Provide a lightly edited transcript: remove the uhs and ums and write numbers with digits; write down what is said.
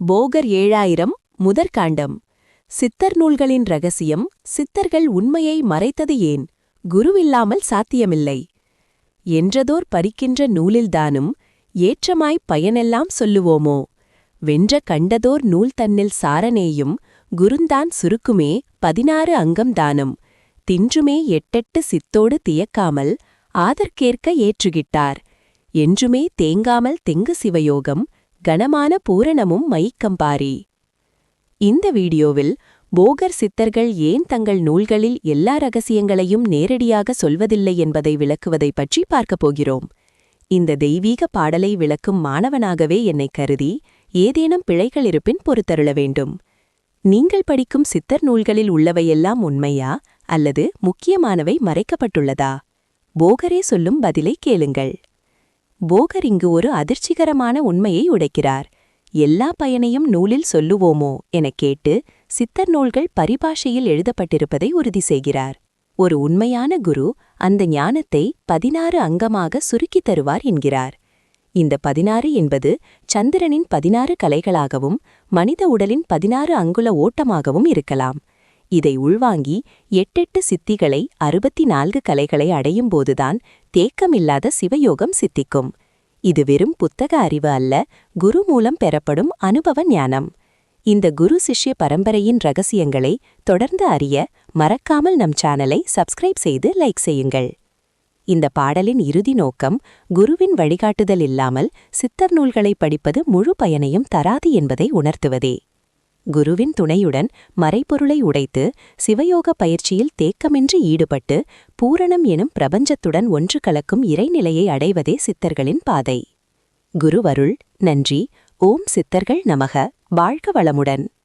போகர் 7000 முதற்காண்டம். சித்தர் நூல்களின் ரகசியம். சித்தர்கள் உண்மையை மறைத்தது ஏன்? குருவில்லாமல் சாத்தியமில்லை. என்றதோர் பறிக்கின்ற நூலில்தானும் ஏற்றமாய்ப் பயனெல்லாம் சொல்லுவோமோ? வென்ற கண்டதோர் நூல் தன்னில் சாரனேயும் குருந்தான் சுருக்குமே 16 அங்கம்தானும் தின்றுமே 8 சித்தோடு தியக்காமல் ஆதற்கேற்க ஏற்றுகிட்டார். என்றுமே தேங்காமல் தெங்கு சிவயோகம் கனமான பூரணமும் மயிக்கம்பாரி. இந்த வீடியோவில் போகர் சித்தர்கள் ஏன் தங்கள் நூல்களில் எல்லா ரகசியங்களையும் நேரடியாக சொல்வதில்லை என்பதை விளக்குவதை பற்றி பார்க்கப் போகிறோம். இந்த தெய்வீக பாடலை விளக்கும் மாணவனாகவே என்னை கருதி ஏதேனும் பிழைகள் இருப்பின் பொறுத்தருள வேண்டும். நீங்கள் படிக்கும் சித்தர் நூல்களில் உள்ளவையெல்லாம் உண்மையா அல்லது முக்கியமானவை மறைக்கப்பட்டுள்ளதா? போகரே சொல்லும் பதிலை கேளுங்கள். போகர் இங்கு ஒரு அதிர்ச்சிகரமான உண்மையை உடைக்கிறார். எல்லா பயனையும் நூலில் சொல்லுவோமோ எனக் கேட்டு சித்தர் நூல்கள் பரிபாஷையில் எழுதப்பட்டிருப்பதை உறுதி செய்கிறார். ஒரு உண்மையான குரு அந்த ஞானத்தை 16 அங்கமாக சுருக்கித் தருவார் என்கிறார். இந்த 16 என்பது சந்திரனின் 16 கலைகளாகவும் மனித உடலின் 16 அங்குல ஓட்டமாகவும் இருக்கலாம். இதை உள்வாங்கி 8 சித்திகளை 64 கலைகளை அடையும் போதுதான் தேக்கமில்லாத சிவயோகம் சித்திக்கும். இது வெறும் புத்தக அறிவு அல்ல, குரு மூலம் பெறப்படும் அனுபவ ஞானம். இந்த குரு சிஷ்ய பரம்பரையின் ரகசியங்களை தொடர்ந்து அறிய மறக்காமல் நம் சேனலை சப்ஸ்கிரைப் செய்து லைக் செய்யுங்கள். இந்த பாடலின் இறுதி நோக்கம் குருவின் வழிகாட்டுதல் இல்லாமல் சித்தர் நூல்களை படிப்பது முழு பயனையும் தராது என்பதை உணர்த்துவதே. குருவின் துணையுடன் மறைபொருளை உடைத்து சிவயோக பயிற்சியில் தேக்கமின்றி ஈடுபட்டு பூரணம் எனும் பிரபஞ்சத்துடன் ஒன்று கலக்கும் இறைநிலையை அடைவதே சித்தர்களின் பாதை. குருவருள். நன்றி. ஓம் சித்தர்கள் நமக. வாழ்க வளமுடன்.